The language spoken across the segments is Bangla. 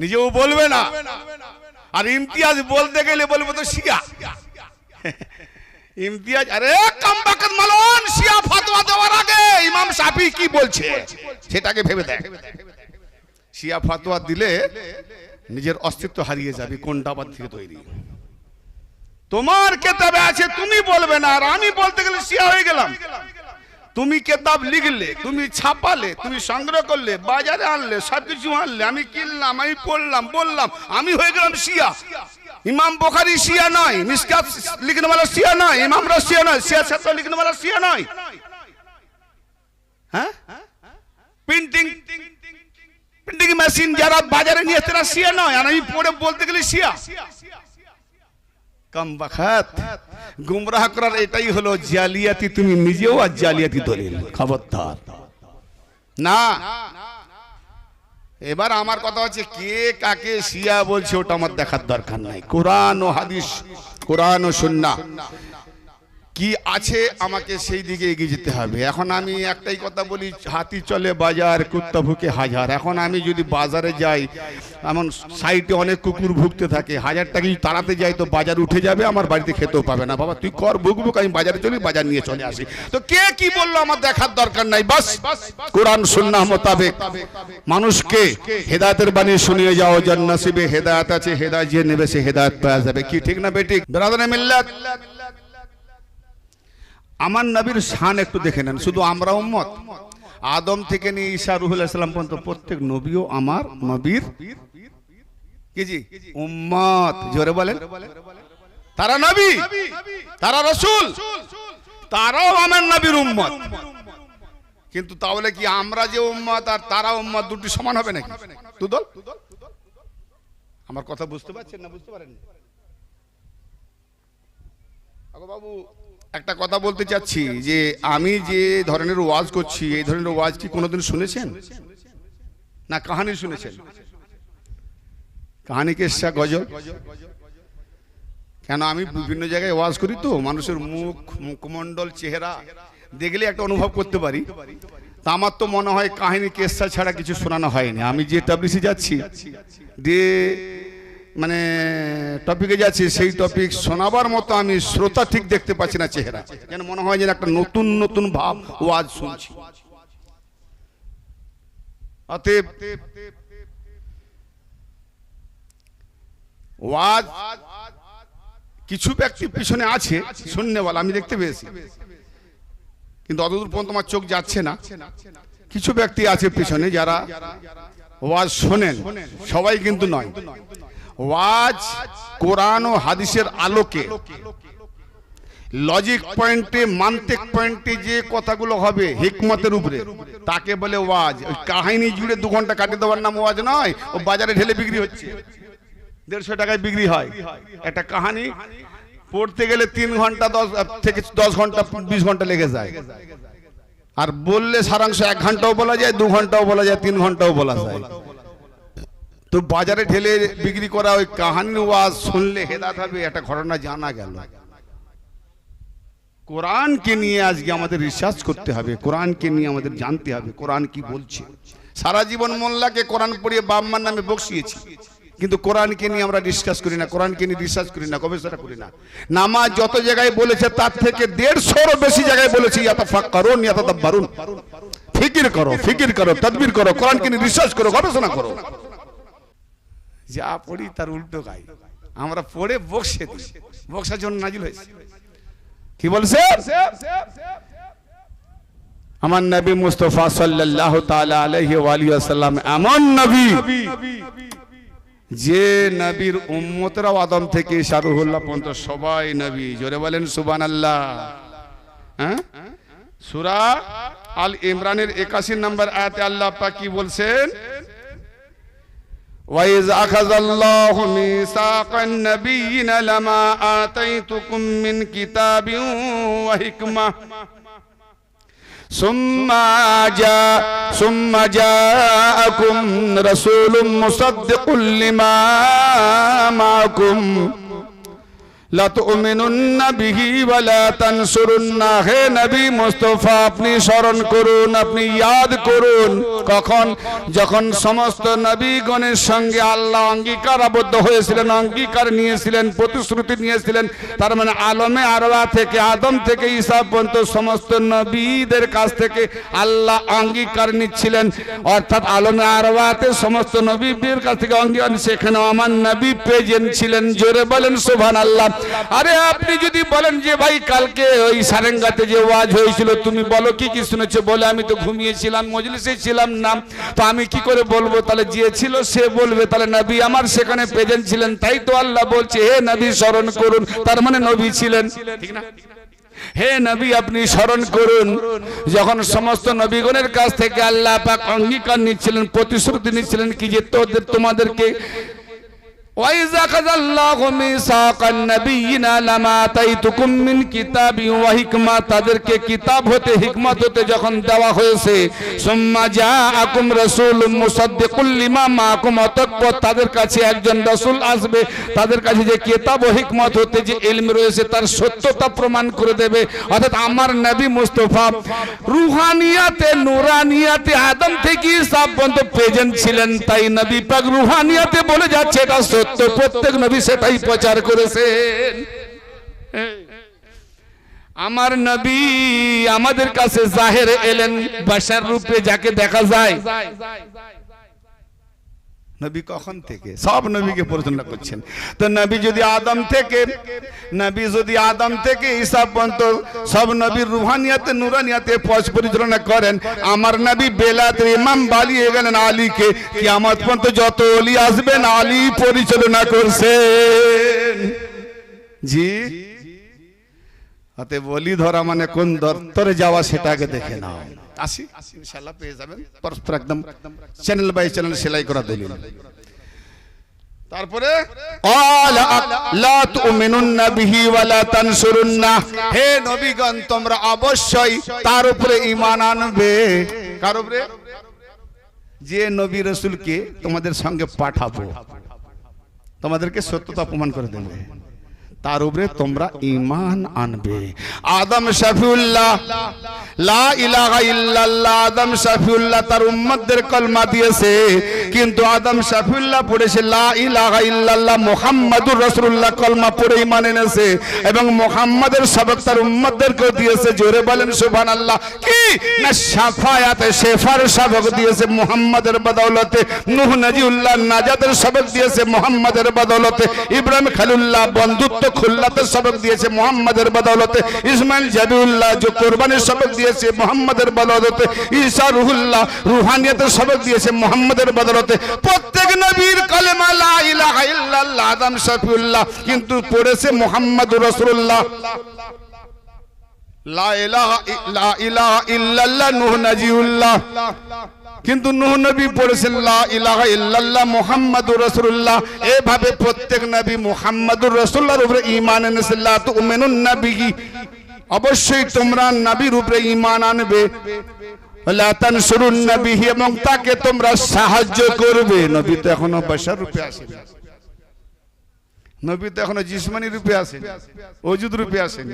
নিজেও বলবে না, আর ইমতিয়াজ বলতে গেলে বলবো তো শিয়া। ইমতিয়াজ আরে কামবাকাত মালন, শিয়া ফতোয়া দেওয়ার আগে ইমাম শাফি কি বলছে সেটাকে ভেবে দেখ। শিয়া ফতোয়া দিলে নিজের অস্তিত্ব হারিয়ে যাবে। কোনটা আবার থেকে তৈরি? তোমার কিতাবে আছে, তুমি বলবে না, আর আমি বলতে গেলে শিয়া হয়ে গেলাম। তুমি কিতাব লিখলে, তুমি ছাপালে, তুমি সংগ্রহ করলে, বাজারে আনলে, সবকিছু আনলে, আমি কিনলাম, আমি পড়লাম, বললাম, আমি হয়ে গেলাম শিয়া। ইমাম বুখারী শিয়া নয়, মিশকাত লিখনে वाला শিয়া নয়, ইমামরা শিয়া নয়, শিয়া ছাত্র লিখনে वाला শিয়া নয়। হ্যাঁ, প্রিন্টিং মেশিন যারা বাজারে নিয়ে তারা শিয়া নয়, আর আমি পড়ে বলতে গেলে শিয়া। কম বখত গুমরাহ করার এটাই হলো জালিয়াতি। তুমি নিজেও আর জালিয়াতি দলিল, খবরদার না। এবার আমার কথা হচ্ছে, কে কাকে শিয়া বলছে ওটা আমার দেখার দরকার নাই। কোরআন ও হাদিস, কোরআন ও সুন্নাহ কি আছে আমাকে সেই দিকে এগিয়ে যেতে হবে। এখন আমি একটাই কথা বলি, হাতি চলে বাজার, কুত্তা ভুকে হাজার। এখন আমি যদি বাজারে যাই, এমন সাইডে অনেক কুকুর ভুগতে থাকে, হাজারটাকে যদি তাড়াতে যাই তো বাজার উঠে যাবে, আমার বাড়িতে খেতেও পাবে না। বাবা তুই কর ভুগবুক, আমি বাজারে চলি, বাজার নিয়ে চলে আসি। তো কে কি বললো আমার দেখার দরকার নাই। বাস কোরআন সুন্নাহ মোতাবেক মানুষকে হেদায়েতের বাণী শুনিয়ে যাও। যার নসিবে হেদায়েত আছে, হেদায়েত যে নেবে সে হেদায়েত পেয়ে যাবে। কি ঠিক না বেঠিক? বিরাদরানে মিল্লাত, আমার নবীর শান একটু দেখে নেন। শুধু আমরা উম্মত, আদম থেকে নিয়ে ঈসা রূহুল ইসলাম পর্যন্ত প্রত্যেক নবীও আমার নবীর কি জি উম্মত। জোরে বলেন, তারা নবী, তারা রাসূল, তারাও আমার নবীর উম্মত। কিন্তু তাহলে কি আমরা যে উম্মত আর তারা উম্মত দুটি সমান হবে নাকি? দুদল? আমার কথা বুঝতে পারছেন না? বুঝতে পারেন? আগো বাবু একটা কথা বলতে চাচ্ছি, যে আমি যে ধরনের ওয়াজ করছি, এই ধরনের ওয়াজ কি কোনোদিন শুনেছেন? না কাহানি শুনেছেন? কাহানি, কিসসা, গজল? কেন আমি বিভিন্ন জায়গায় ওয়াজ করি তো, মানুষের মুখ, মুখমণ্ডল, চেহারা দেখলে একটা অনুভব করতে পারি। তা আমার তো মনে হয় কাহিনী কিসসা ছাড়া কিছু শোনানো হয়নি। আমি যে টাবলিসে যাচ্ছি, দিয়ে মানে টপিকে যাচ্ছি, সেই টপিক শোনাবার মতো আমি শ্রোতা ঠিক দেখতে পাচ্ছি না চেহারা। যেন মনে হয় যেন একটা নতুন নতুন ভাব ওয়াজ শুনছি। অতএব ওয়াজ কিছু ব্যক্তি পিছনে আছে শুননেওয়ালা, আমি দেখতে পেয়েছি, কিন্তু অতদূর পর্যন্ত আমার চোখ যাচ্ছে না। কিছু ব্যক্তি আছে পিছনে যারা ওয়াজ শোনেন, সবাই কিন্তু নয়। ওয়াজ কোরআন ও হাদিসের আলোকে, লজিক পয়েন্টে, মান্তিক পয়েন্টে যে কথাগুলো হবে হিকমতের উপরে, তাকে বলে ওয়াজ। ওই কাহিনী জুড়ে 2 ঘন্টা কাটিয়ে দেওয়ার নাম ওয়াজ নয়। ও বাজারে ঢেলে বিক্রি হচ্ছে, 150 টাকায় বিক্রি হয়। একটা কাহিনী পড়তে গেলে 3 ঘন্টা 10 ঘন্টা 20 ঘন্টা লেগে যায়, আর বললে সারাংশ 1 ঘন্টাও বলা যায়, 2 ঘন্টাও বলা যায়, 3 ঘন্টাও বলা যায়। তো বাজারে ঢেলে বিক্রি করা ওই কাহানির ওয়াজ শুনলে হেদায়েত হবে, একটা ঘটনা জানা গেল। কোরআনকে নিয়ে আজকে আমাদের রিসার্চ করতে হবে, কোরআনকে নিয়ে আমাদের জানতে হবে কোরআন কি বলছে। সারা জীবন মোল্লাকে কোরআন পড়িয়ে বাম্মার নামে বকশিয়েছি, কিন্তু কোরআনকে নিয়ে আমরা ডিসকাস করি না, কোরআনকে নিয়ে রিসার্চ করি না, গবেষণা করি না। নামাজ যত জায়গায় বলেছে তার থেকে 150-এরও বেশি জায়গায় বলেছে ইয়াতাফাক্কারুন ইয়াতাদাব্বারুন। ফিকির করো, ফিকির করো, তাদবির করো, কোরআনকে নিয়ে রিসার্চ করো, গবেষণা করো। যা পড়ি তার উল্টো গাই, আমরা পড়ে বকশে দিই। বকশার জন্য নাজিল হয়েছে। কি বলছে আমার নবী মুস্তাফা সাল্লাল্লাহু তাআলা আলাইহি ওয়া আলিহি ওয়াসাল্লাম এমন নবী, যে নবীর উম্মতরা আদম থেকে শারুহুল্লাহ পর্যন্ত সবাই নবী। জোরে বলেন সুবহানাল্লাহ। হ্যাঁ, সূরা আল ইমরানের 81 নম্বর আয়াতে আল্লাহ পাক কি বলছেন? وَإِذْ أَخَذَ اللَّهُ مِيثَاقَ النَّبِيِّينَ لَمَا آتَيْتُكُم مِّن كِتَابٍ وَحِكْمَةٍ ثُمَّ جَاءَكُم رَّسُولٌ مُّصَدِّقٌ لِّمَا مَعَكُمْ লা তুমিনুন্না বিহি ওয়া লা তানসুরুন্না। হে নবী মুস্তাফা, আপনি স্মরণ করুন, আপনি ইয়াদ করুন। কখন? যখন সমস্ত নবীগণের সঙ্গে আল্লাহ অঙ্গীকার আবদ্ধ হয়েছিলেন, অঙ্গীকার নিয়েছিলেন, প্রতিশ্রুতি নিয়েছিলেন। তার মানে আলমে আরওয়া থেকে আদম থেকে ঈসা পর্যন্ত সমস্ত নবীদের কাছ থেকে আল্লাহ অঙ্গীকার নিচ্ছিলেন। অর্থাৎ আলমে আরওয়াতে সমস্ত নবীদের কাছ থেকে অঙ্গীকার, সেখানে আমার নবী প্রেজেন্ট ছিলেন। জোরে বলেন সুবহানাল্লাহ। আরে আপনি যদি বলেন যে ভাই কালকে ওই সারেঙ্গাতে যে ওয়াজ হয়েছিল, তুমি বলো কি কি শুনেছো? বলে আমি তো ঘুমিয়েছিলাম, মজলিসে ছিলাম না, তো আমি কি করে বলবো? তাহলে যে ছিল সে বলবে, তাহলে নবী আমার সেখানে প্রেজেন্ট ছিলেন, তাই তো আল্লাহ বলছে হে নবী স্মরণ করুন। তার মানে নবী ছিলেন, ঠিক না? হে নবী আপনি স্মরণ করুন, যখন সমস্ত নবীগণের কাছ থেকে আল্লাহ পাক অঙ্গীকার নিচ্ছিলেন, প্রতিশ্রুতি নিচ্ছিলেন কি যে তোমাদেরকে وَإِذَا أَخَذَ اللَّهُ مِيثَاقَ النَّبِيِّينَ لَمَا آتَيْتُكُم مِّن كِتَابٍ وَحِكْمَةٍ, তাদেরকে কিতাব হতে হিকমত হতে যখন দেওয়া হয়েছে, সুম্মা জাআকুম রাসূলুম মুসাদ্দিকুল লিমা মাআকুম, অতঃপর তাদের কাছে একজন রাসূল আসবে, তাদের কাছে যে কিতাব ও হিকমত হতে যে ইলম রয়েছে তার সত্যতা প্রমাণ করে দেবে। অর্থাৎ আমার নবী মুস্তাফা রুহানিয়াতে নূরানিয়াতে আদম থেকে ঈসা পর্যন্ত প্রেজেন্ট ছিলেন, তাই নবী পাক রুহানিয়াতে বলে যাচ্ছে এটা সত্য। প্রত্যেক নবী সেটাই প্রচার করেছেন। আমার নবী আমাদের কাছে জাহের এলেন বাশার রূপে, যাকে দেখা যায়। নবী কখন থেকে? সব নবীকে পরিচালনা করছেন। তো নবী যদি আদম থেকে ঈসা পর্যন্ত সব নবীর রুহানিয়াতে নূরানিয়াতে পরিচালনা করেন, আমার নবী বেলাতে ইমাম বানিয়ে গেলেন আলীকে। কিয়ামত পর্যন্ত যত ওলি আসবেন আলী পরিচালনা করছেন। জি, হাতে বলি ধরা মানে কোন দপ্তরে যাওয়া সেটাকে দেখে নাও। আসি ইনশাআল্লাহ পেয়ে যাবেন, পরস্পর একদম চ্যানেল বাই চ্যানেল সেলাই করা দলিল। তারপরে লা তুমিনুন্না বিহি ওয়া লা তানসুরুন্না, হে নবীগণ তোমরা অবশ্যই তার উপরে ঈমান আনবে। কার উপরে? যে নবী রাসূলকে তোমাদের সঙ্গে পাঠাবো, তোমাদেরকে সত্যতা প্রমাণ করে দেবে, তার উপরে তোমরা ঈমান আনবে। আদম শফিউল্লাহ লা ইলাহা ইল্লাল্লাহ, আদম শফিউল্লাহ তার উম্মতদের কলমা দিয়েছে, কিন্তু আদম শফিউল্লাহ পড়েছে লা ইলাহা ইল্লাল্লাহ মুহাম্মাদুর রাসূলুল্লাহ কলমা পড়ে ঈমান এনেছে, এবং মুহাম্মাদের সবক তার উম্মতদেরকে দিয়েছে। জোরে বলেন সুবহানাল্লাহ। কি না শাফায়াতে শেফার সবক দিয়েছে মুহাম্মাদের বদৌলতে, নূহ নজিউল্লাহ নাজাতের সবক দিয়েছে মুহাম্মাদের বদৌলতে, ইব্রাহিম খলিলুল্লাহ বন্ধুত্ব খুল্লাতের সবক দিয়েছে মুহাম্মাদের বদৌলতে, ইসমাইল জাবিউল্লাহ যে কুরবানির সবক দিয়েছে মুহাম্মাদের বদৌলতে, ঈসা রুহুল্লাহ রুহানিয়তের সবক দিয়েছে মুহাম্মাদের বদৌলতে। প্রত্যেক নবীর কালেমা লা ইলাহা ইল্লাল্লাহ আদম শফিউল্লাহ, কিন্তু পড়েছে মুহাম্মাদুর রাসূলুল্লাহ। লা ইলাহা ইল্লাল্লাহ নূহ নজিউল্লাহ, কিন্তু নূহ নবী পড়েছেন লা ইলাহা ইল্লাল্লাহ মুহাম্মাদুর রাসূলুল্লাহ। এভাবে প্রত্যেক নবী মুহাম্মাদুর রাসূলুল্লাহর উপরে ঈমান এনেছে। লা তুমিনুন্না বিহি, অবশ্যই তোমরা নবীর উপরে ঈমান আনবে। লা তানসুরুন্না বিহি, এবং তাকে তোমরা সাহায্য করবে। নবী তো এখনো বাশার রূপে আসেন, নবী তো এখনো জিসমানি রূপে আসেন, ওজুদ রূপে আসেন।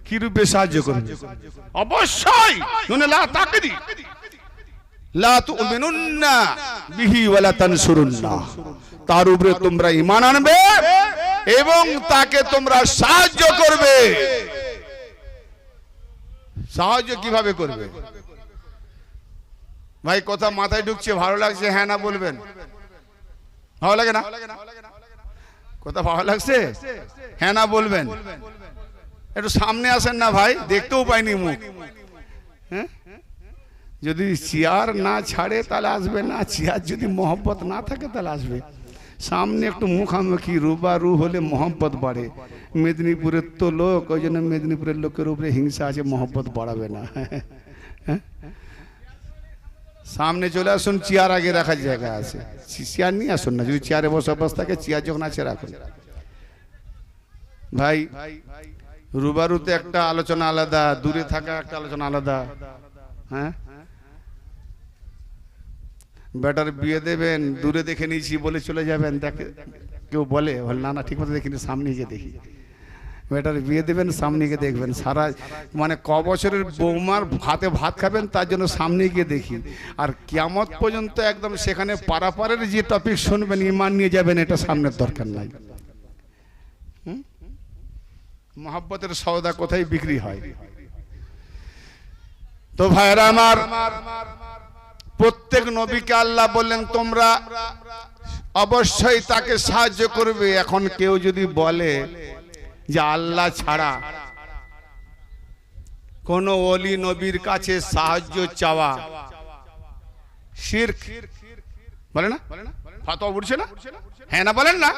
কি রূপে সাহায্য করবে? অবশ্যই লা তাকদি লা তুমিনুন্না বিহি ওয়া লা তানসুরুন্না, তার উপরে তোমরা ঈমান আনবে এবং তাকে তোমরা সাহায্য করবে। সাহায্য কিভাবে করবে? ভাই কথা মাথায় ঢুকছে, ভালো লাগছে? হ্যাঁ না বলবেন? ভালো লাগে না? কথা ভালো লাগছে? হ্যাঁ না বলবেন? একটু সামনে আসেন না ভাই, দেখতেও পাইনি মুখ। হ্যাঁ, যদি চেয়ার না ছাড়ে তাহলে আসবে না, চেয়ার যদি মহব্বত না থাকে তাহলে আসবে। সামনে একটু মুখামুখি রুবারু হলে মহব্বত বাড়ে। মেদিনীপুরের তো লোক, ওই জন্য মেদিনীপুরের লোকের উপরে হিংসা আছে, মহব্বত বাড়াবে না। সামনে চলে আসুন, চেয়ার আগে রাখার জায়গা আছে, চেয়ার নিয়ে আসুন না। যদি চেয়ারে বসে অবস্থা থাকে, চেয়ার যখন আছে রাখুন। ভাই রুবারুতে একটা আলোচনা আলাদা, দূরে থাকা একটা আলোচনা আলাদা। হ্যাঁ, বেটার বিয়ে দেবেন, দূরে দেখে নিয়েছি বলে চলে যাবেন, দেখে কেউ বলে না না ঠিক মতো দেখিনি, সামনে গিয়ে দেখি। বেটার বিয়ে দেবেন, সামনে গিয়ে দেখবেন সারা মানে ক বছরের বৌমার হাতে ভাত খাবেন তার জন্য সামনে গিয়ে দেখি। আর কিয়ামত পর্যন্ত একদম সেখানে পারাপারের যে টপিক শুনবেন ইমান নিয়ে যাবেন, এটা সামনের দরকার নাই। মহব্বতের সওদা কোথায় বিক্রি হয়? তো ভাইরা আমার, প্রত্যেক নবীকে আল্লাহ বললেন তোমরা অবশ্যই তাকে সাহায্য করবে। এখন কেউ যদি বলে যে আল্লাহ ছাড়া কোন ওলি নবীর কাছে সাহায্য চাওয়া শিরক, বলে না? ফাতোয়া উঠছে না? হ্যাঁ না বলেন না?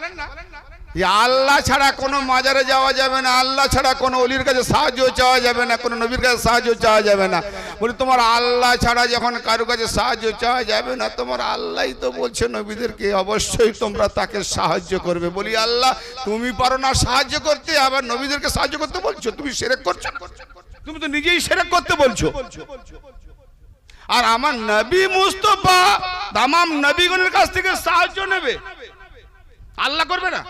যে আল্লাহ ছাড়া কোনো মাজারে যাওয়া যাবে না, আল্লাহ ছাড়া কোনো ওলির কাছে সাহায্য চাওয়া যাবে না, কোনো নবীর কাছে সাহায্য চাওয়া যাবে না। বলি তোমার আল্লাহ ছাড়া যখন কারো কাছে সাহায্য চাওয়া যাবে না, তোমার আল্লাহই তো বলছে নবীদেরকে অবশ্যই তোমরা তাকে সাহায্য করবে। বলি আল্লাহ তুমি পারো না সাহায্য করতে, আবার নবীদেরকে সাহায্য করতে বলছো? তুমি শিরক করছো, তুমি তো নিজেই শিরক করতে বলছো। আর আমার নবী মুস্তাফা তামাম নবীগণের কাছ থেকে সাহায্য নেবে, আল্লাহ করবে না?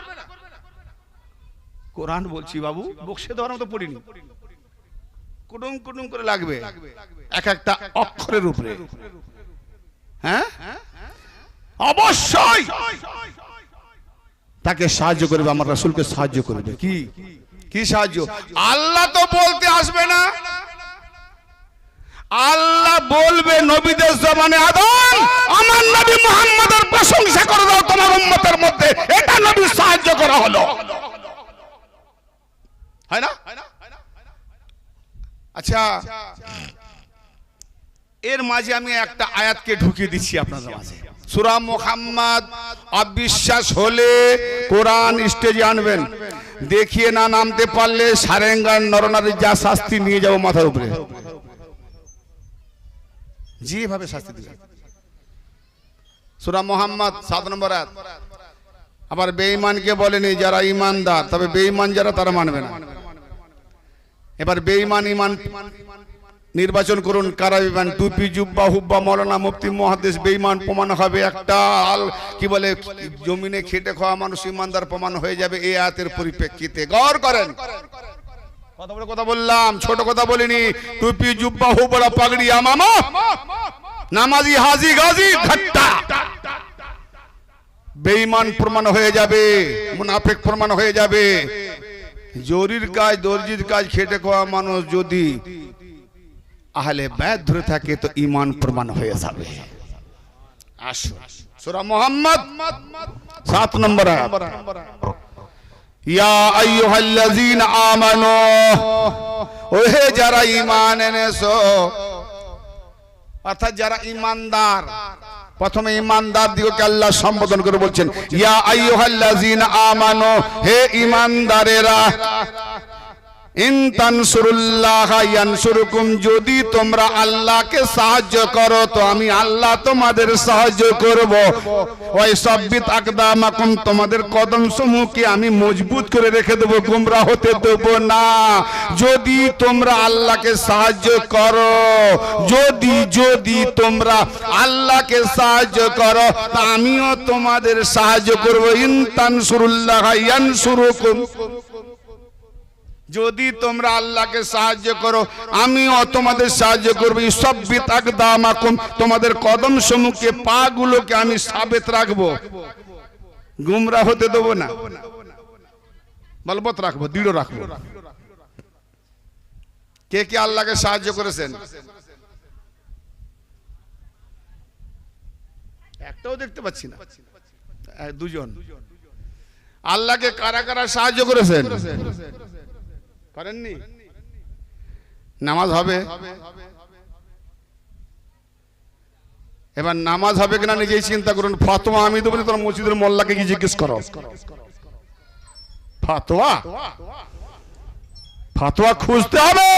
কোরআন বলছি বাবু, বক্সে দেওয়ার মতো পড়িনি, কুটুম কুটুম করে লাগবে এক একটা অক্ষরের উপরে। হ্যাঁ, অবশ্যই তাকে সাহায্য করবে, আমার রাসূলকে সাহায্য করবে। কি কি সাহায্য? আল্লাহ তো বলতে আসবে না, আল্লাহ বলবে নবীদের জবানে আদম আমার নবী মুহাম্মদের প্রশংসা করে দাও তোমার উম্মতের মধ্যে, এটা নবীর সাহায্য করা হলো, হয় না? আচ্ছা, এর মাঝে আমি একটা আয়াতকে ঢুকিয়ে দিচ্ছি আপনাদের মাঝে। সূরা মুহাম্মদ অবিশ্বাস হলে কোরআন স্টেজে আনবেন, দেখিয়ে না নামতে পারলে সারেঙ্গার নরনারীর যা শাস্তি নিয়ে যাবো মাথার উপরে, যেভাবে শাস্তি দিবে। সূরা মুহাম্মদ 7 নম্বর আয়াত। আবার বেঈমানকে বলেনি যারা ঈমানদার, তবে বেঈমান যারা তারা মানবে না। এবার বেঈমান ঈমান নির্বাচন করুন, কারা বেঈমান? টুপি জুব্বা হুব্বা মৌলানা মুফতি মুহাদ্দিস বেঈমান প্রমাণ হবে, একটা কি বলে জমিনে খেটে খাওয়া মানুষ ঈমানদার প্রমাণ হয়ে যাবে এই আয়াতের পরিপ্রেক্ষিতে। গৌর করেন, কথা বলে কথা বললাম, ছোট কথা বলিনি। টুপি জুব্বা হুব্বা পাগড়ি আমামা নামাজি হাজি গাজী ঘাট্টা বেঈমান প্রমাণ হয়ে যাবে, মুনাফিক প্রমাণ হয়ে যাবে। জরির কাজ দর্জির কাজ খেটে খাওয়া মানুষ যদি আহলে বাইত ধরে থাকে তো ঈমান প্রমাণ হয়ে যাবে। আসুন সূরা মুহাম্মদ 7 নম্বর আয়াত। ইয়া আইয়ুহাল্লাযীনা আমানু, ওহে যারা ঈমান এনেছো, অর্থাৎ যারা ঈমানদার। প্রথমে ঈমানদার দিগকে আল্লাহ সম্বোধন করে বলছেন ইয়া আইয়ুহাল্লাযীনা আমানু, হে ঈমানদারেরা, ইন তানসুরুল্লাহা ইয়ানসুরকুম, যদি তোমরা আল্লাহকে সাহায্য করো তো আমি আল্লাহ তোমাদের সাহায্য করব। ওয়া ইসাব্বিত আকদামাকুম, তোমাদের কদম সমূহকে আমি মজবুত করে রেখে দেব, গোমরা হতে দেব না। যদি তোমরা আল্লাহকে সাহায্য করো, যদি তোমরা আল্লাহকে সাহায্য করো তা আমিও তোমাদের সাহায্য করব। ইন তানসুরুল্লাহা ইয়ানসুরকুম, যদি তোমরা আল্লাহকে সাহায্য করো আমিও তোমাদের সাহায্য করব। ইসাব্বিত আকদামাকুম, তোমাদের কদম সমূহকে পা গুলোকে আমি সাবিত রাখবো, গুমরা হতে দেব না, বলবৎ রাখবো, দৃঢ় রাখবো। কে কে আল্লাহকে সাহায্য করেছেন? একটাও দেখতে পাচ্ছি না, দুজন। আল্লাহকে কারা কারা সাহায্য করেছেন? করেননি? নামাজ হবে, এবার নামাজ হবে কিনা নিজেই চিন্তা করুন। ফতোয়া আমি দেবো না, তোমরা মসজিদের মোল্লাকে কি জিজ্ঞেস করো? ফতোয়া ফতোয়া খুঁজতে হবে।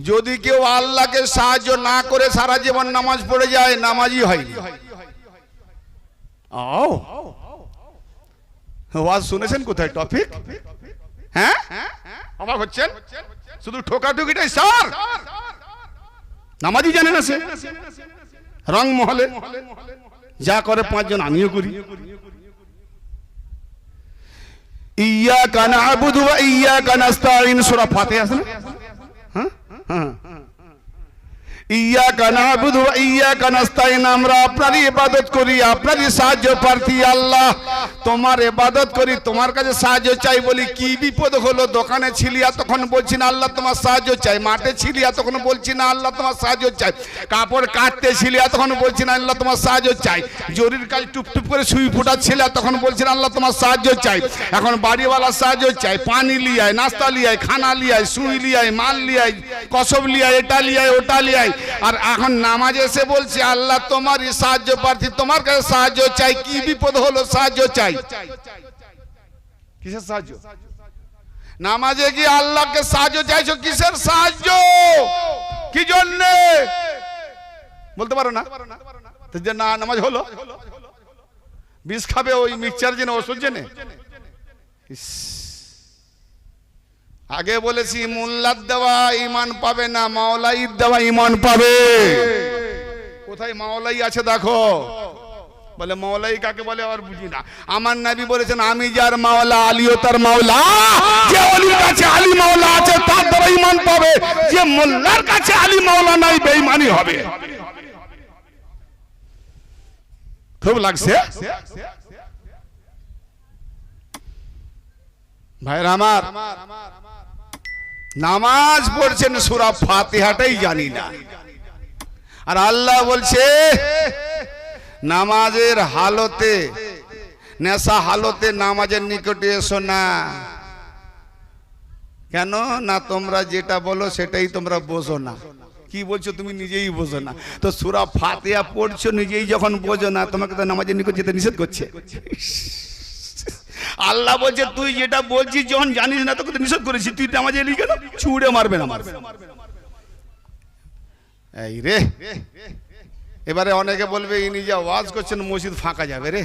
যদি কেউ আল্লাহকে সাহায্য না করে সারা জীবন নামাজ পড়ে যায়, নামাজই হয়নি। ওয়াজ শুনেছেন কোথায়? টপিক, হ্যাঁ অবাক হচ্ছেন? শুধু ঠোকাঠুকিটাই স্যার, নামাজই জানে না সে। রং মহলে যা করে 5 জন আমিও করি। ইয়াকা না'বুদু ওয়া ইয়াকা নাস্তাঈন সূরা ফাতিহা আছে না? হ্যাঁ হ্যাঁ, ইয়াকা না'বুদু ওয়া ইয়াকা নাস্তাঈন, আমরা আপনারই ইবাদত করি, আপনারই সাহায্য প্রার্থী আল্লাহ, তোমার ইবাদত করি, তোমার কাছে সাহায্য চাই। বলি কি বিপদ হলো? দোকানে ছিলি তখন বলছি না আল্লাহ তোমার সাহায্য চাই, মাঠে ছিলি তখন বলছি না আল্লাহ তোমার সাহায্য চাই, কাপড় কাটতে ছিলি তখন বলছি না আল্লাহ তোমার সাহায্য চাই, জরির কাজ টুপটুপ করে সুই ফুটাচ্ছিল তখন বলছি না আল্লাহ তোমার সাহায্য চাই, এখন বাড়িওয়ালার সাহায্য চাই, পানি লিয়ায়, নাস্তা লিয়ায়, খানা লিয়ায়, সুই লিয়ায়, মাল লিয়ায়, কসব লিয়ায়, এটা লিয়ায়, ওটা লিয়ায়, আর এখন নামাজে এসে বলছি আল্লাহ তোমারই সাহায্য প্রার্থী, তোমার কাছে সাহায্য চাই। কি বিপদ হলো? সাহায্য চাই। কিসের সাহায্য? নামাজে কি আল্লাহকে সাহায্য চাইছো? কিসের সাহায্য? কি জন্য বলতে পারো না? যে না নামাজ হলো, বিষ খাবে ওই মিক্সচার জেনে, ওষুধ জেনে। আগে বলেছি মোল্লার দেওয়া ঈমান পাবে না, মাওলাইর দেওয়া ঈমান পাবে। কোথায় মাওলাই আছে দেখো। বলে মাওলাই কাকে বলে আবার বুঝি না। আমার নবী বলেছেন আমি যার মাওলা আলীও তার মাওলা, যে ওলির কাছে আলী মাওলা আছে তার দ্বারা ঈমান পাবে, যে মোল্লার কাছে আলী মাওলা নাই বেঈমানি হবে। খুব লাগছে ভাইরা আমার, নামাজ পড়ছেন সূরা ফাতিহাটাই জানি না, আর আল্লাহ বলছে নামাজের হালতে, নেশা হালতে নামাজের নিকটে এসো না। কেন না? তোমরা যেটা বলো সেটাই তোমরা বোঝো না। কি বলছো তুমি নিজেই বোঝো না, তো সূরা ফাতিহা পড়ছো নিজেই যখন বোঝো না, তোমাকে তো নামাজের নিকট যেতে নিষেধ করছে। আল্লাহ বলছে তুই যেটা বলছিস যখন জানিস না তোকে তো নিষেধ করেছি, তুই নামাজে এলি কেন? ছুঁড়ে মারবে না মারবে। এই রে, এবারে অনেকে বলবে ইনি যা ওয়াজ করছেন মসজিদ ফাঁকা যাবে রে।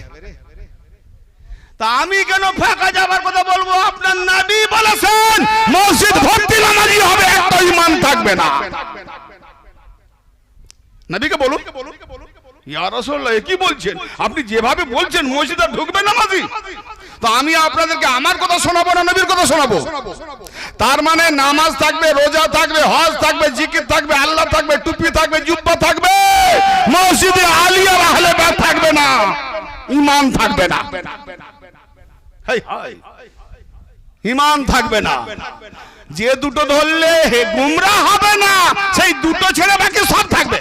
তা আমি কেন ফাঁকা যাবার কথা বলবো? আপনার নবী বলেছেন মসজিদ ভর্তি নামাজি হবে, একটা ঈমান থাকবে না। নবীকে বলুন, ইয়া রাসূলুল্লাহ কি বলছেন আপনি? যেভাবে বলছেন মসজিদে ঢুকবে নামাজি, তো আমি আপনাদেরকে আমার কথা শোনাবো না নবীর কথা শোনাবো? তার মানে নামাজ থাকবে, রোজা থাকবে, হজ থাকবে, জিকির থাকবে, আল্লাহ থাকবে, টুপি থাকবে, জুব্বা থাকবে, মসজিদে আলী আর আহলে বাইত থাকবে না, ঈমান থাকবে না। হাই হাই, ঈমান থাকবে না। যে দুটো ধরলে হে গুমরাহ হবে না, সেই দুটো ছেড়ে বাকি সব থাকবে,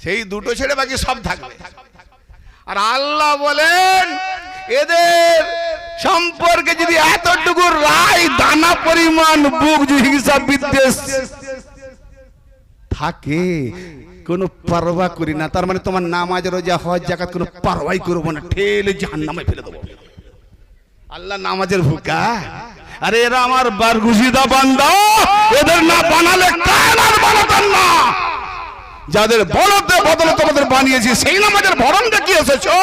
সেই দুটো ছেড়ে বাকি সব থাকবে। আর আল্লাহ বলেন এদের সম্পর্কে যদি এতটুকু রায় দানা পরিমাণ বুক হিসাব বিদ্বেষ থাকে, কোনো পারওয়া করি না। তার মানে তোমার নামাজ, রোজা, হজ, যাকাত কোনো পারওয়াই করবো না, ঠেলে জাহান্নামে ফেলে দেবো। আল্লাহ নামাজের ভুকা। আরে এরা আমার বারগুজিদা বান্দা, এদের না বানালে কায়নাত বানাতেন না। যাদের বলতে বদলে তোমাদের বানিয়েছি সেই নামাজের ভরণ দেখিয়ে এসেছো,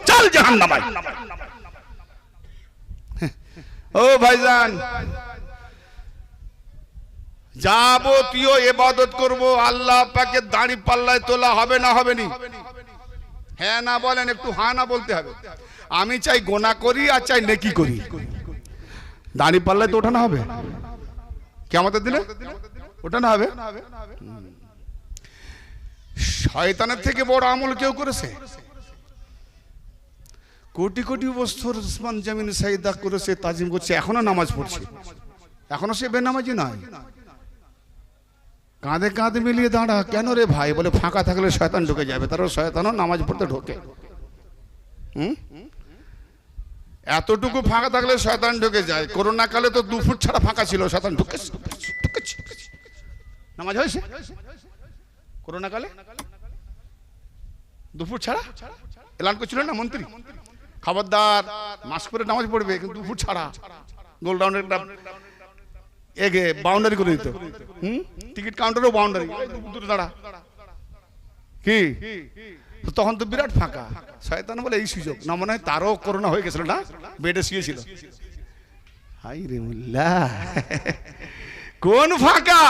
চল জাহান্নামায়। ও ভাইজান, যাবতীয় ইবাদত করব আল্লাহ পাকের দাড়ি পাল্লায় তোলা হবে না? হবে নি? হ্যাঁ না বলেন, একটু হ্যাঁ না বলতে হবে। আমি চাই গোনা করি আর চাই নেকি করি, দাড়ি পাল্লায় তো ওঠানো হবে কিয়ামতের দিনে, ওঠানো হবে। শয়তানের থেকে বড় আমল কেউ করেছে? কোটি কোটি বছর আসমান জমিন সাজদা করেছে, তাজিম করছে, এখনো নামাজ পড়ছে, এখনো সে বেনামাজি নয়। কাঁধে কাঁধে মিলিয়ে দাঁড়া। কেন রে ভাই? বলে ফাঁকা থাকলে শয়তান ঢুকে যাবে। তারও শয়তানও নামাজ পড়তে ঢোকে। এতটুকু ফাঁকা থাকলে শয়তান ঢুকে যায়। করোনা কালে তো 2 ফুট ছাড়া ফাঁকা ছিল, শয়তান ঢুকেছে, নামাজ হয়েছে। করোনা কালে 2 ফুট ছাড়া এলান করছিল না মন্ত্রী, খবরদার মাস্ক পরে নামাজ পড়বে, কিন্তু 2 ফুট ছাড়া গোল রাউন্ডের এগে বাউন্ডারি করে দিত। টিকিট কাউন্টারও বাউন্ডারি, দূরে দাঁড়া। কি তখন তো বিরাট ফাঁকা। শয়তান বলে এই সুযোগ না, মনে হয় তারও করোনা হয়ে গেছিল না, বেডে শুয়েছিল। হাই রে মুল্লা, কোন ফাঁকা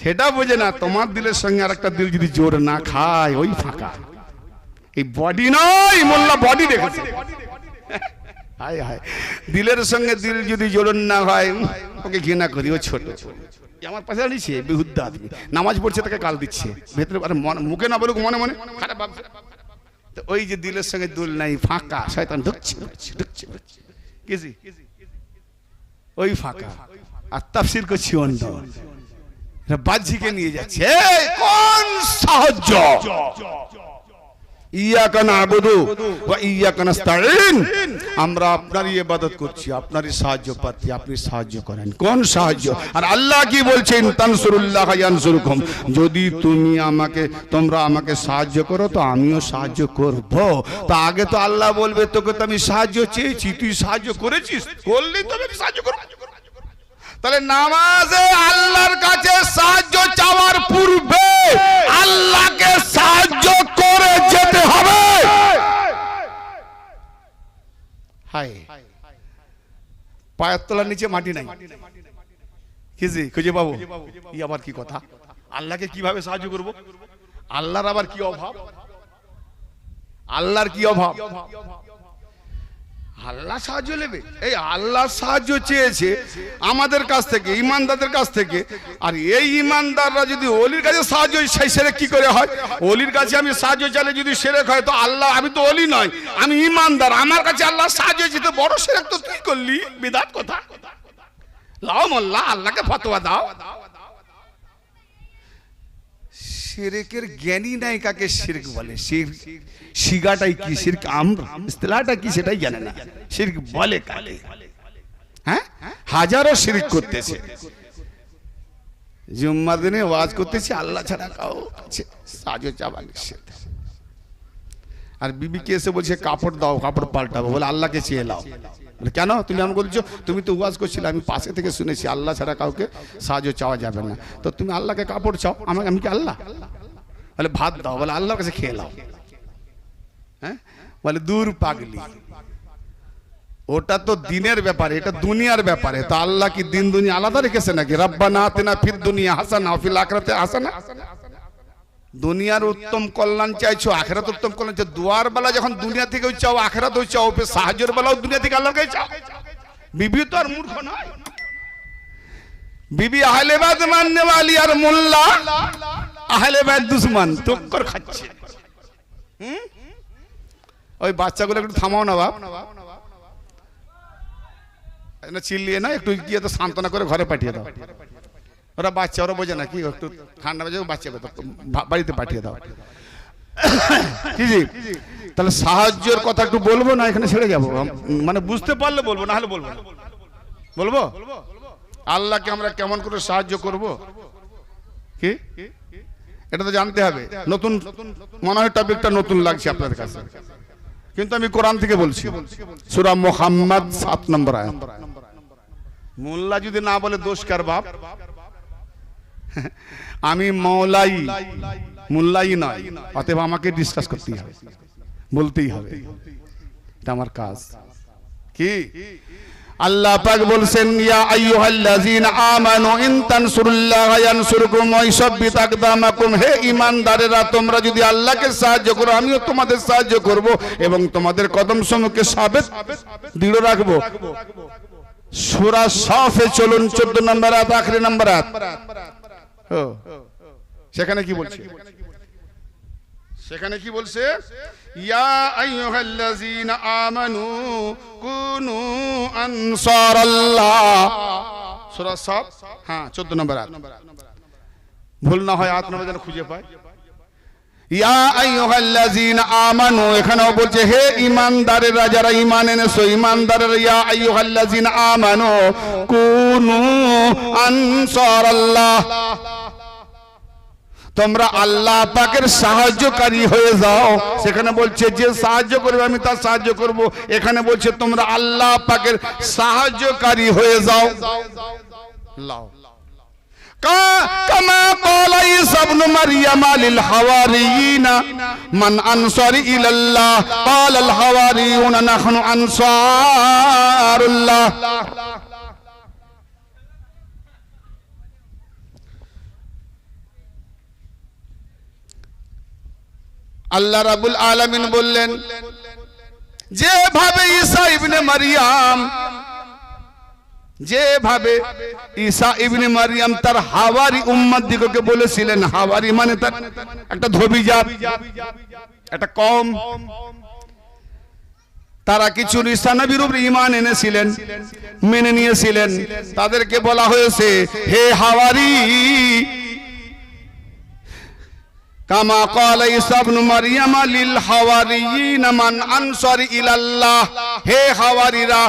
সেটা বোঝে না। তোমার দিলের সঙ্গে আর একটা দিল যদি জোর না খায়, ওই ফাঁকা। এই বডি নয়, মোল্লা বডি দেখেছে। হায় হায়, দিলের সঙ্গে দিল যদি জোড়ন না হয়, ওকে ঘৃণা করি, ও ছোট। আমার পাশে দাঁড়িয়েছে বেহুদ্দা আদমি, নামাজ পড়ছে, তাকে গাল দিচ্ছে ভেতরে, মুখে না বলুক মনে মনে খারাপ ভাবছে। তো ওই যে দিলের সঙ্গে দুল নাই, ফাঁকা, শয়তান ঢুকছে ঢুকছে ঢুকছে, ওই ফাঁকা। আর তাফসীর করছি অন্য, বাহ্যিকে নিয়ে যাচ্ছে। কোন সাহায্য? ইয়াকা না'বুদু ওয়া ইয়াকা নাস্তাঈন, আমরা আপনারই ইবাদত করছি, আপনারই সাহায্য প্রার্থী, আপনি সাহায্য করেন। কোন সাহায্য? আর আল্লাহ কি বলছেন? তানসুরুল্লাহ ইয়ানসুরকুম, যদি তোমরা আমাকে সাহায্য করো তো আমিও সাহায্য করব। তা আগে তো আল্লাহ বলবে, তোকে তো আমি সাহায্য চেয়েছি, তুই সাহায্য করেছিস, করলি তবে আমি সাহায্য করব। তাহলে নামাজে আল্লাহর কাছে সাহায্য চাওয়ার পূর্বে আল্লাহকে সাহায্য করে যেতে হবে। হায়, পায়ের তলার নিচে মাটি নাই, কিজি খুঁজে পাবো? ই আবার কি কথা? আল্লাহকে কিভাবে সাহায্য করব? আল্লাহর আবার কি অভাব? আল্লাহর কি অভাব? আল্লাহ সাহায্য নেবে? এই আল্লাহ সাহায্য চেয়েছে আমাদের কাছ থেকে, ইমানদারদের কাছ থেকে। আর এই ইমানদাররা যদি ওলির কাছে সাহায্য, সেই শিরক কি করে হয়? ওলির কাছে আমি সাহায্য চাইলে যদি শিরক হয়, তো আল্লাহ, আমি তো ওলি নয়, আমি ইমানদার, আমার কাছে আল্লাহ সাহায্য চেয়ে বড় শিরক তো তুই করলি, বিদআত কথা। লাও মোল্লা, আল্লাহকে ফতোয়া দাও। শিরকের জ্ঞানী নাই কাকে শিরক বলে, শিগাটাই কি, শিরক আমরা ইসতিলাহটা কি সেটাই জানে না, শিরক বলে কাকে? হ্যাঁ, হাজারো শিরক করতেছে। জুম্মার দিনে ওয়াজ করতেছি, আল্লাহ ছাড়া কাউ সাহায্য চাওয়া নিষেধ। আর বিবিকে এসে বলছে কাপড় দাও, কাপড় পাল্টাবো, বলে আল্লাহকে চেয়ে লাও। বলে কেন তুমি এমন বলছো? তুমি তো ওয়াজ করছিলে, আমি পাশে থেকে শুনেছি আল্লাহ ছাড়া কাউকে সাহায্য চাওয়া যাবে না, তো তুমি আল্লাহকে কাপড় চাও, আমি কি আল্লাহ? বলে ভাত দাও, বলে আল্লাহর কাছে খেয়ে লাও। হ্যাঁ, বলে দূর পাগলি, ওটা তো দিনের ব্যাপারে, এটা দুনিয়ার ব্যাপারে। তো আল্লাহ কি দিন দুনিয়া আলাদা রেখেছে নাকি? রব্বানা আতিনা ফিদ দুনিয়া হাসানা ওয়া ফিল আখিরাতি হাসানা। দুনিয়ার উত্তম কল্যাণ চাইছো, আখিরাত উত্তম কল্যাণ চাইছো। দুয়ার বেলা যখন দুনিয়া থেকে চাও, আখিরাত চাও, সাহায্যের বেলাও দুনিয়া থেকে আল্লাহকে চাও। বিবি তো আর মূর্খ নয়, বিবি আহলে বাইত মাননে वाली আর মোল্লা আহলে বাইত দুশমন, টক্কর খাচ্ছে। ওই বাচ্চাগুলো একটু থামাও না বাপ, চিল্লিয়ে না, একটু গিয়ে তো সান্ত্বনা করে ঘরে পাঠিয়ে দাও। ওরা বাচ্চা, ওরা বোঝে না কি, একটু ঠান্ডা বাজে, বাচ্চাকে বাড়িতে পাঠিয়ে দাও। তাহলে সাহায্যের কথা একটু বলবো না, এখানে ছেড়ে যাবো, মানে বুঝতে পারলে বলবো, না হলে বলবো না। বলবো আল্লাহকে আমরা কেমন করে সাহায্য করব, কি এটা তো জানতে হবে। নতুন মনে হয় টপিকটা নতুন লাগছে আপনাদের কাছে, কিন্তু আমি কোরআন থেকে বলছি, সূরা মুহাম্মদ 7 নম্বর আয়াত। মোল্লা যদি না বলে দোষ কার বাপ? আমি মৌলাই, মোল্লাই নয়, অতএব আমাকে ডিসকাস করতেই হবে, বলতেই হবে, এটা আমার কাজ। কি আল্লাহ পাক বলছেন, ইয়া আইয়ুহাল্লাযীনা আমানু ইন তানসুরুল্লাহা ইয়ানসুরকুম ওয়া ইউসাব্বিত আকদামাকুম, হে ঈমানদারেরা, তোমরা যদি আল্লাহকে সাহায্য করো আমিও তোমাদের সাহায্য করব এবং তোমাদের কদম সমূহকে সাবিত দৃঢ় রাখবো। সূরা সাফে চলুন 14 নম্বর আয়াত, আখরি নম্বর আয়াত। সেখানে কি বলছে? সেখানে কি বলছে? ইয়া আইয়ুহাল্লাযীনা আমানু কুনু আনসারাল্লাহ, সূরা সাফ, হ্যাঁ 14 নম্বর আয়াত। ভুল না হয় আয়াত নম্বর যেন খুঁজে পায়। ইয়া আইয়ুহাল্লাযীনা আমানু, এখানেও বলছে হে ঈমানদারেরা, যারা ঈমান এনেছো, ঈমানদারেরা, ইয়া আইয়ুহাল্লাযীনা আমানু কুনু আনসারাল্লাহ, তোমরা আল্লাহ পাকের সাহায্যকারী হয়ে যাও। সেখানে বলছে যে সাহায্য করবে আমি তার সাহায্য করব, এখানে বলছে তোমরা আল্লাহ পাকের সাহায্যকারী হয়ে যাও। লাও কামা ক্বালা ঈসা ইবনে মারইয়াম লিল হাওয়ারিয়িনা মান আনসারি ইলাল্লাহ ক্বালাল হাওয়ারিয়ুনা নাহনু আনসারুল্লাহ। আল্লাহ রাব্বুল আলামিন বললেন যেভাবে ঈসা ইবনে মারইয়াম তার হাওয়ারি উম্মত দিগকে বলেছিলেন, হাওয়ারি মানে তার একটা ধোবি জাত, একটা কম, তারা কিছু ঈসা নবীর উপরে ঈমান এনেছিলেন, মেনে নিয়েছিলেন। তাদেরকে বলা হয়েছে, হে হাওয়ারি, কামা ক্বালা ঈসা ইবনে মারইয়াম লিল হাওয়ারিয়িন মান আনসারি ইলাল্লাহ, হে হাওয়ারিরা,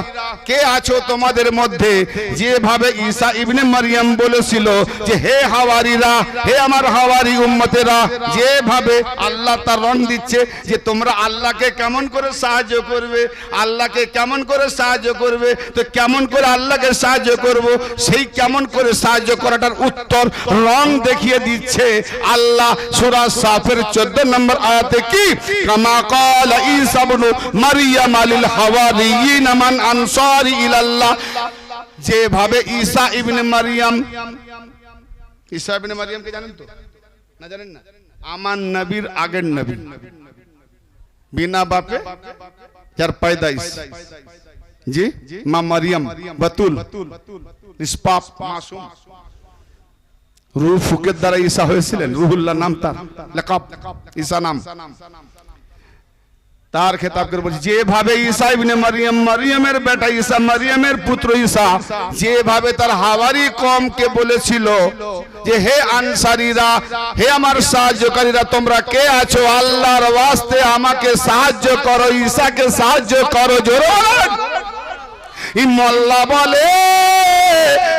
কে আছো তোমাদের মধ্যে, যেভাবে ঈসা ইবনে মারইয়াম বলেছিল যে হে হাওয়ারিরা, হে আমার হাওয়ারি উম্মতেরা, যেভাবে আল্লাহ তার রং দিচ্ছে যে তোমরা আল্লাহকে কেমন করে সাহায্য করবে, আল্লাহকে কেমন করে সাহায্য করবে, তো কেমন করে আল্লাহকে সাহায্য করব, সেই কেমন করে সাহায্য করাটার উত্তর রং দেখিয়ে দিচ্ছে আল্লাহ সূরা সাফের 14 নম্বর আয়াতে কি, কামা ক্বালা ঈসা ইবনে মারইয়াম লিল হাওয়ারিয়িন মান আনসারি ইলাল্লাহ, যেভাবে ঈসা ইবনে মারইয়াম, ঈসা ইবনে মারইয়াম কে জানেন তো? না জানেন না? আমার নবীর আগের নবী, বিনা বাপে যার পয়দাইশ, জি, মা মারইয়াম বাতুল, নিষ্পাপ মাসুম, রূহ ফুকের দ্বারা ঈসা হয়েছিলেন, রুহুল্লাহ নাম তার, লাকাব ঈসা নাম। তার খেতাব করে বলছে যেভাবে ঈসা ইবনে মারইয়াম, মারইয়ামের বেটা ঈসা, মারইয়ামের পুত্র ঈসা, যেভাবে তার হাওয়ারি কওমকে বলেছিল যে হে আনসারীরা, হে আমার সাহায্যকারীরা, তোমরা কে আছো, আল্লাহর ওয়াস্তে আমাকে সাহায্য করো, ঈসাকে সাহায্য করো। জোরে মোল্লা বলে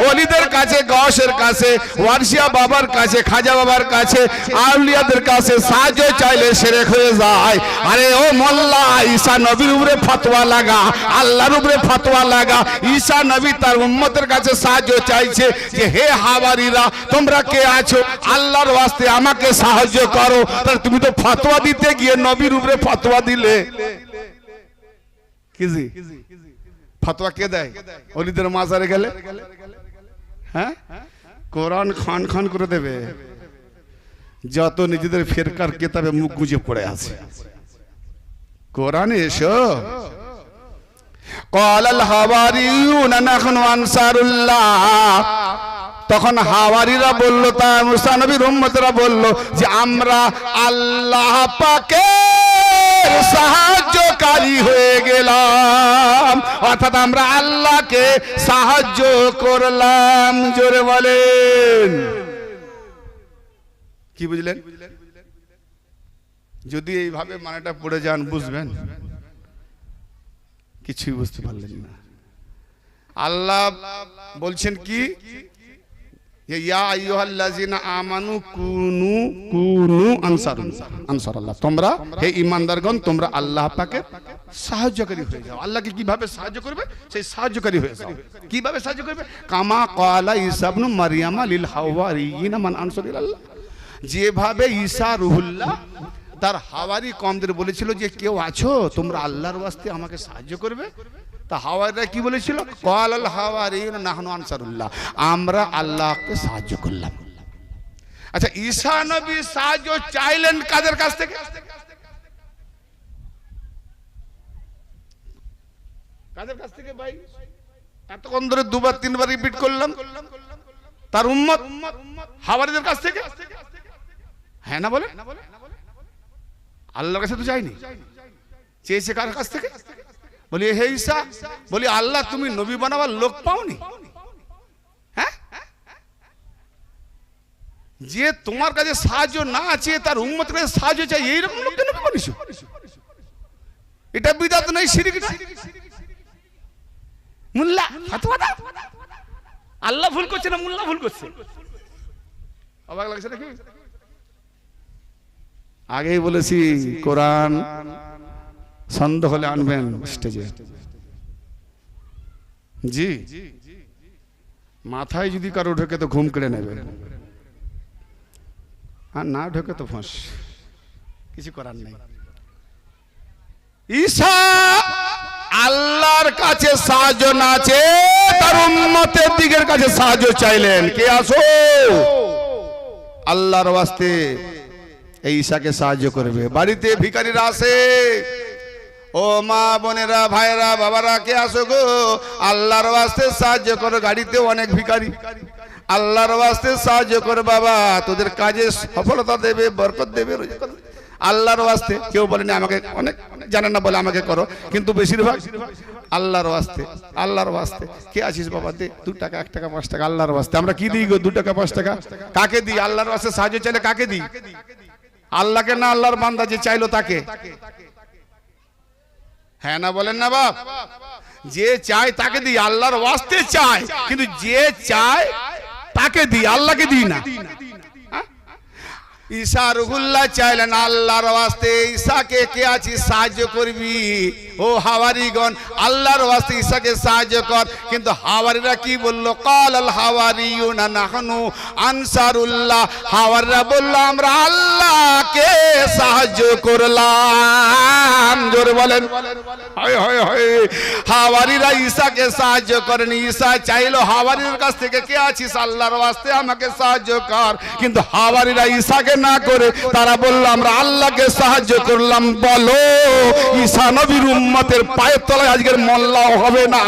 ওলিদের কাছে, গৌসের কাছে, ওয়ারসিয়া বাবার কাছে, খাজা বাবার কাছে, আউলিয়াদের কাছে সাহায্য চাইলে শিরক হয়ে যায়। আরে ও মোল্লা, ঈসা নবীর উপরে ফতোয়া লাগা, আল্লাহর উপরে ফতোয়া লাগা। ঈসা নবী তার উম্মতের কাছে সাহায্য চাইছে যে হে হাওয়ারিরা, তোমরা কে আছো, আল্লাহর ওয়াস্তে আমাকে সাহায্য করো। তাহলে তুমি তো ফতোয়া দিতে গিয়ে নবীর উপরে ফতোয়া দিলে। কি জি ফতোয়া কে দেয়? ওলিদের মাজারে গেলে হ্যাঁ কোরআন খান খান করে দেবে, যত নিজেদের ফেরকার কিতাবে মুখ গুজে পড়ে আছে। কোরআনে এসো, ক্বালাল হাওয়ারিয়ুনা নাহনু আনসারুল্লাহ, তখন হাওয়ারিরা বলল, তা মুসা নবীর উম্মতরা বলল যে আমরা আল্লাহ পাকের সাহায্যকারী হয়ে গেলাম, অর্থাৎ আমরা আল্লাহকে সাহায্য করলাম। জোরে বলেন, কি বুঝলেন? যদি এইভাবে মানেটা পড়ে যান বুঝবেন, কিছুই বুঝতে পারলেন না। আল্লাহ বলছেন কি, ইয়া আইয়ুহাল্লাযিনা আমানু কুনু আনসারাল্লাহ, তোমরা হে ঈমানদারগণ, তোমরা আল্লাহ পাকের সাহায্যকারী হয়ে যাও। আল্লাহকে কিভাবে সাহায্য করবে, সেই সাহায্যকারী হয়ে যাও। কিভাবে সাহায্য করবে? কামা ক্বালা ঈসা ইবনে মারইয়াম লিল হাওয়ারিয়িন মান আনসারি ইলাল্লাহ, যেভাবে ঈসা রুহুল্লাহ তার হাওয়ারি কওমদের বলেছিল যে কেউ আছো তোমরা আল্লাহর ওয়াস্তে আমাকে সাহায্য করবে, তা হাওয়ারিরা কি বলেছিল? ক্বালাল হাওয়ারিয়ুনা নাহনু আনসারুল্লাহ, আমরা আল্লাহকে সাহায্য করলাম। আচ্ছা, ঈসা নবী সাহায্য চাইলেন কাদের কাছ থেকে? কাদের কাছ থেকে ভাই? এতক্ষণ ধরে দুবার তিনবার রিপিট করলাম, তার উম্মত হাওয়ারিদের কাছ থেকে। হ্যাঁ না বলে? আল্লাহর কাছে তো চাইনি, চেয়েছে কার কাছ থেকে? বলি হে ঈসা, বলি আল্লাহ তুমি নবী বানাবার লোক পাওনি? হ্যাঁ, যে তোমার কাছে সাহায্য না আছে তার উম্মতের কাছে সাহায্য চাই, এইরকম লোককে নবী বানিয়েছো? এটা বিদআত নয়, শিরক না? মুল্লা ফতোয়া দাও, আল্লাহ ভুল করছে না মুল্লা ভুল করছে? অবাক লাগছে নাকি? আগেই বলেছি কোরআন সন্দেহ হলে আনবেন স্টেজে। জি, মাথায় যদি কারো ঢোকে তো ঘুম কেড়ে নেবে, আর না ঢোকে তো ফাঁস, কিছু করার নেই। ঈসা আল্লাহর কাছে সাহায্য না চেয়ে তার উম্মতের দিকের কাছে সাহায্য চাইলেন। কে আসো, আল্লাহর ওয়াস্তে এই ঈশাকে সাহায্য করবে। বাড়িতে ভিখারিরা আসে, ও মা বোনেরা ভাইরা বাবারা কে আসো গো, আল্লাহর ওয়াস্তে সাহায্য করো। গাড়িতে অনেক ভিখারি, আল্লাহর ওয়াস্তে সাহায্য করো বাবা, তোদের কাজে সফলতা দেবে, বরকত দেবে, আল্লাহর ওয়াস্তে। কেউ বলেনি আমাকে, অনেক জানেন না বলে আমাকে করো, কিন্তু বেশিরভাগ আল্লাহর ওয়াস্তে, আল্লাহর ওয়াস্তে। কে আছিস বাবা, দে 2 টাকা 1 টাকা 5 টাকা আল্লাহর ওয়াস্তে। আমরা কি দিই গো 2 টাকা 5 টাকা? কাকে দিই? আল্লাহর ওয়াস্তে সাহায্য চাইলে কাকে দিই? আল্লাহকে না, আল্লাহর বান্দা যে চাইলো তাকে। হ্যাঁ না বলেন না বাপ? যে চায় তাকে দিই, আল্লাহর ওয়াস্তে চায়, কিন্তু যে চায় তাকে দিই, আল্লাহকে দিই না। ঈসা রুহুল্লাহ চাইলেন আল্লাহর ওয়াস্তে, ঈসাকে কে আছিস সাহায্য করবি? ও হাওয়ারিগণ, আল্লাহর ওয়াস্তে ঈসাকে সাহায্য কর। কিন্তু হাওয়ারিরা কি বলল? কালাল হাওয়ারিয়ুনা নাহনু আনসারুল্লাহ। হাওয়ারিরা বলল আমরা আল্লাহকে সাহায্য করলাম। জোরে বলেন হায় হায় হায়। হাওয়ারিরা ঈসাকে সাহায্য করেনি। ঈসা চাইলো হাওয়ারির কাছ থেকে কে আছিস আল্লাহর ওয়াস্তে আমাকে সাহায্য কর, কিন্তু হাওয়ারিরা ঈসাকে না করে তারা বলল আমরা আল্লাহকে সাহায্য করলাম। বলো ঈসা নবীর উম্মতের পায়ের তলায় আজকের মোল্লাও হবে না।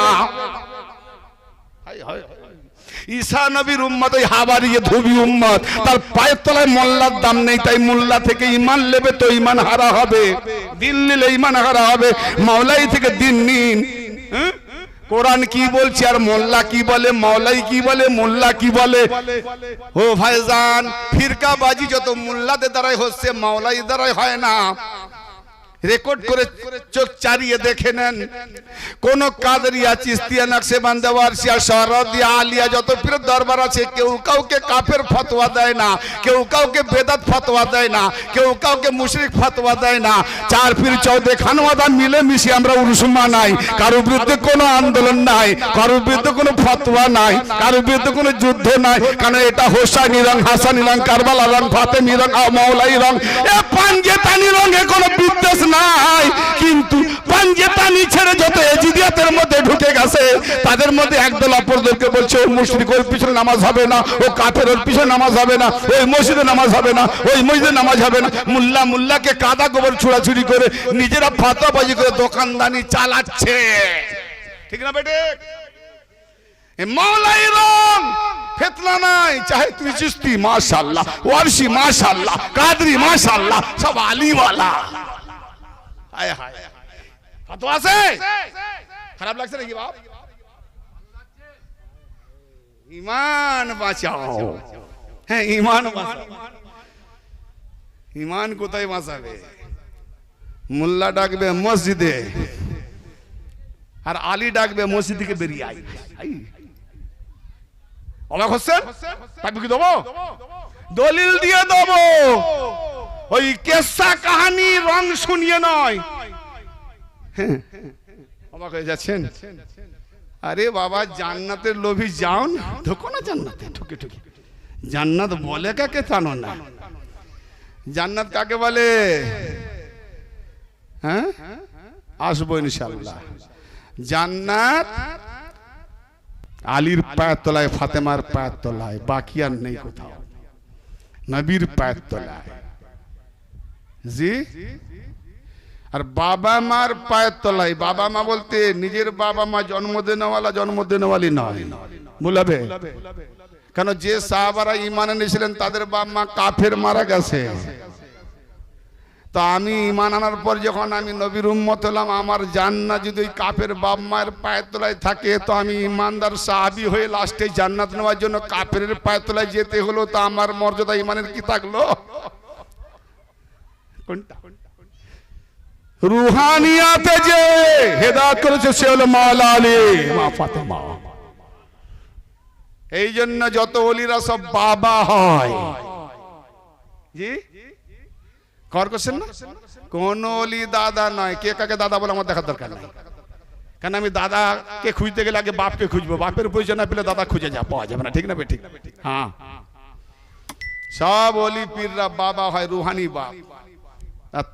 ঈসা নবীর উম্মত ওই হাওয়ারি ধুবি উম্মত, তার পায়ের তলায় মোল্লার দাম নেই। তাই মোল্লা থেকে ঈমান নেবে তো ঈমান হারা হবে, দিন নিলে ঈমান হারা হবে। মাওলাই থেকে দিন নিন। কোরআন কি বলছে আর মোল্লা কি বলে, মাওলাই কি বলে, মোল্লা কি বলে? ও ভাইজান, ফিরকাবাজি যত মোল্লাদের দ্বারাই হচ্ছে, মাওলাই দ্বারাই হয় না। রেকর্ড করে চোখ চারিয়ে দেখে নেন, কোন কাদরিয়া, চিস্তিয়া, নকশবন্দ, ওয়ারসিয়া, শহরদিয়া, আলিয়া যত পীর দরবার আছে, কেউ কাউকে কাফের ফতোয়া দেয় না, কেউ কাউকে বেদাত ফতোয়া দেয় না, কেউ কাউকে মুশরিক ফতোয়া দেয় না। 4 পীর 14 খানওয়াদান মিলে মিশে আমরা উরুসমা নাই, কারোর বিরুদ্ধে কোনো আন্দোলন নাই, কারোর বিরুদ্ধে কোনো ফতোয়া নাই, কারোর বিরুদ্ধে কোনো যুদ্ধ নাই। কারণ এটা হোসাইনি রং, হাসানি রং, কারবালা রং, ফাতেমি রং, মাওলাই রং, এ পাঞ্জেতানি রঙে কোনো বিদ্বেষ নাই। কিন্তু পাঞ্জেতানি ছেড়ে যত এজিদিয়াতের মধ্যে ঢুকে গেছে, তাদের মধ্যে একদল অপরদলকে বলছে ও মুশরিক, ওর পিছনে নামাজ হবে না, ও কাফের, ওর পিছনে নামাজ হবে না, ওই মসজিদে নামাজ হবে না, ওই মসজিদে নামাজ হবে না। মুল্লাকে কাদা গোবর ছুড়াছুড়ি করে নিজেরা ফাতোয়াবাজি করে দোকানদানি চালাচ্ছে, ঠিক না বেটে? মাওলাই রং ফিতনা নাই, চাহে তুই চিস্তি মাশাআল্লাহ, ওয়ারসি মাশাআল্লাহ, কাদরি মাশাআল্লাহ, সব আলিওয়ালা। হায় হায়, ফতোয়া আছে? খারাপ লাগছে নাকি বাপ? ঈমান বাঁচাও। হ্যাঁ, ঈমান বাঁচাও। ঈমান কোথায় বাঁচাবে? মোল্লা ডাকবে মসজিদে আর আলী ডাকবে মসজিদ থেকে বেরিয়ে আই। অবাক হচ্ছেন? তাকে কি দেবো? দলিল দিয়ে দেবো, ওই কেসা কাহানি রং শুনিয়ে নয়। অবাক হয়ে যাচ্ছেন? আরে বাবা, জান্নাতের লোভী যাও না, ঢোকো না জান্নাতে, ঠুকে ঠুকে। জান্নাত বলে কাকে জানো না? জান্নাত কাকে বলে? হ্যাঁ, আসবো ইনশাআল্লাহ। জান্নাত আলীর পায়ের তলায়, ফাতেমার পায়ের তলায়, বাকি আর নেই কোথাও। নবীর পায়ের তলায়, জি। আর বাবা মার পায়ের তলায়। বাবা মা বলতে নিজের বাবা মা জন্ম দেনেওয়ালি নয়, বুঝাবে? কেন যে সাহাবারা ঈমান এনেছিলেন তাদের বাবা মা কাফের মারা গেছে। তো আমি ঈমান আনার পর যখন আমি নবীর উম্মত হলাম, আমার জান্নাত যদি ওই কাফের বাপ মায়ের পায়ের তলায় থাকে, তো আমি ঈমানদার সাহাবী হয়ে লাস্টে জান্নাত নেওয়ার জন্য কাফের পায়ের তলায় যেতে হলো, তো আমার মর্যাদা ঈমানের কি থাকলো? কোনটা? রুহানিয়াতে যে হেদায়েত করেছে সে হলো মাওলা আলী, মা ফাতেমা। এই জন্য যত ওলিরা সব বাবা হয়। জি, কর করছেন না? কোন ওলি দাদা নয়। কে কাকে দাদা বলে আমার দেখার দরকার নেই। কারণ আমি দাদাকে খুঁজতে গেলে আগে বাপকে খুঁজবো, বাপের পরিচয় না পেলে দাদা খুঁজে পাওয়া যাবে না, ঠিক না? ঠিক। হ্যাঁ, সব ওলি পীররা বাবা হয়, রুহানি বাপ।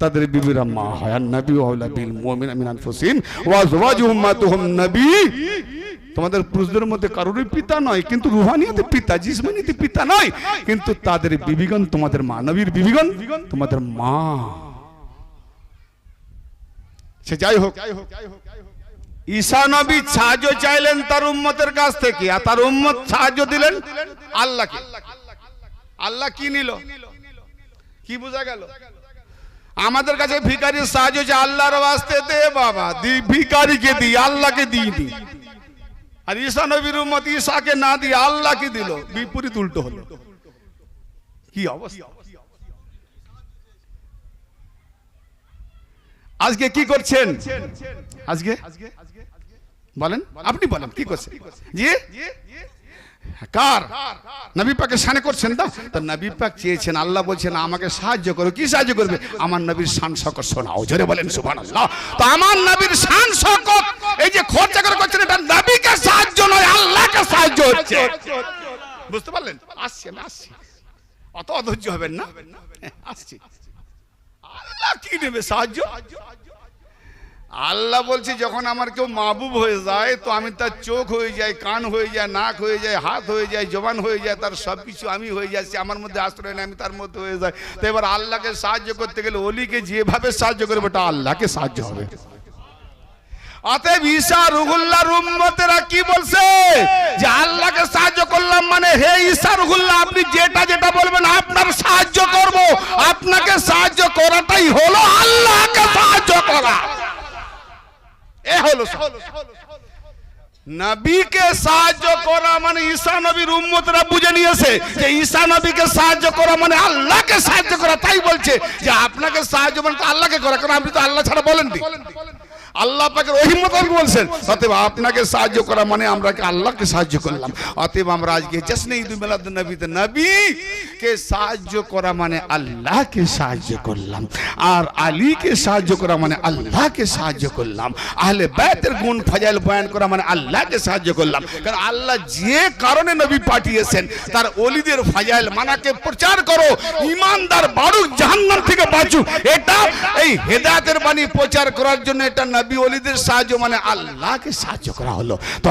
তাদের বিবিরা মা হয়। আর নবী আউলা বিল মুমিনিনা মিন আনফুসিহিম ওয়া আযওয়াজুহুম উম্মাতুহুম নবী। তো তোমাদের পুরুষদের মধ্যে কারোরই পিতা নয়, কিন্তু রুহানিয়াতে পিতা, জিসমানিতে পিতা নয়, কিন্তু তাদের বিবিগণ তোমাদের মা, নবীর বিবিগণ তোমাদের মা। সে যাই হোক, ঈসা নবী সাহায্য চাইলেন তার উম্মতের কাছ থেকে, আর তার উম্মত সাহায্য দিলেন আল্লাহকে। আল্লাহ কি নিল? কি বোঝা গেল? আমাদের কাছে ভিখারির সাহায্য চাই, আল্লাহর ওয়াস্তে দে বাবা, দি ভিখারিকে দি, আল্লাহকে দিইনি। আর ঈসা নবীর উম্মত ঈসাকে না দিয়ে আল্লাহকে দিল, বিপরীত উল্টো হলো। কি অবস্থা! আজকে কি করছেন? আজকে বলেন, আপনি বলেন কি করছেন? জি, কার? নবী পাকের শানে করছেন তো? তো নবী পাক চেয়েছেন, আল্লাহ বলছেন আমাকে সাহায্য করো। কি সাহায্য করবে? আমার নবীর শান শকত শোনাও। জোরে বলেন সুবহানাল্লাহ। তো আমার নবীর শান শকত এই যে খরচা করে করছেন, এটা নবীকে সাহায্য নয়, আল্লাহকে সাহায্য হচ্ছে। বুঝতে পারলেন? আসছি, আমি আসছি, অত অধৈর্য হবেন না, আসছি। আল্লাহ কি নেবে সাহায্য? আল্লাহ বলছে যখন আমার কেউ মাহবুব হয়ে যায়, তো আমি তার চোখ হয়ে যায়, কান হয়ে যায়, নাক হয়ে যায়, হাত হয়ে যায়, জবান হয়ে যায়, তার সবকিছু আমি হয়ে যাচ্ছি। আমার মধ্যে আশ্রয় নেই, আমি তার মধ্যে হয়ে যাই। তো এবার আল্লাহকে সাহায্য করতে গেলে ওলিকে যেভাবে সাহায্য করবে, ওটা আল্লাহকে সাহায্য হবে। অতএব ঈসা রুহুল্লাহর উম্মতেরা কি বলছে? যে আল্লাহকে সাহায্য করলাম মানে, হে ঈসা রুহুল্লাহ, আপনি যেটা যেটা বলবেন আপনার সাহায্য করব। আপনাকে সাহায্য করাটাই হলো আল্লাহকে সাহায্য করা। এ হলো নবীকে সাহায্য করা মানে, ঈসা নবীর উম্মতরা বুঝে নিয়েছে যে ঈসা নবীকে সাহায্য করা মানে আল্লাহকে সাহায্য করা। তাই বলছে যে আপনাকে সাহায্য মানে তো আল্লাহকে করা, কারণ আপনি তো আল্লাহ ছাড়া বলেননি। আল্লাহ পাকের ওহী মোতাবেক বলছেন, অতএব আপনাকে সাহায্য করা মানে আমরা আল্লাহকে সাহায্য করলাম। অতএব আমরা আজকে জশ্নে ঈদ মিলাদুন নবীতে নবীকে সাহায্য করা মানে আল্লাহকে সাহায্য করলাম, আর আলীকে সাহায্য করা মানে আল্লাহকে সাহায্য করলাম, আহলে বাইতের গুণ ফাজাইল বয়ান করা মানে আল্লাহকে সাহায্য করলাম। কারণ আল্লাহ যে কারণে নবী পাঠিয়েছেন, তার ওলিদের ফাজাইল মানাকে প্রচার করো, ইমানদার বাড়ুক, জাহান্নাম থেকে বাঁচুক, এটা এই হেদায়েতের বাণী প্রচার করার জন্য এটা নবী ওলিদের সাহায্য মানে আল্লাহকে সাহায্য করা হলো।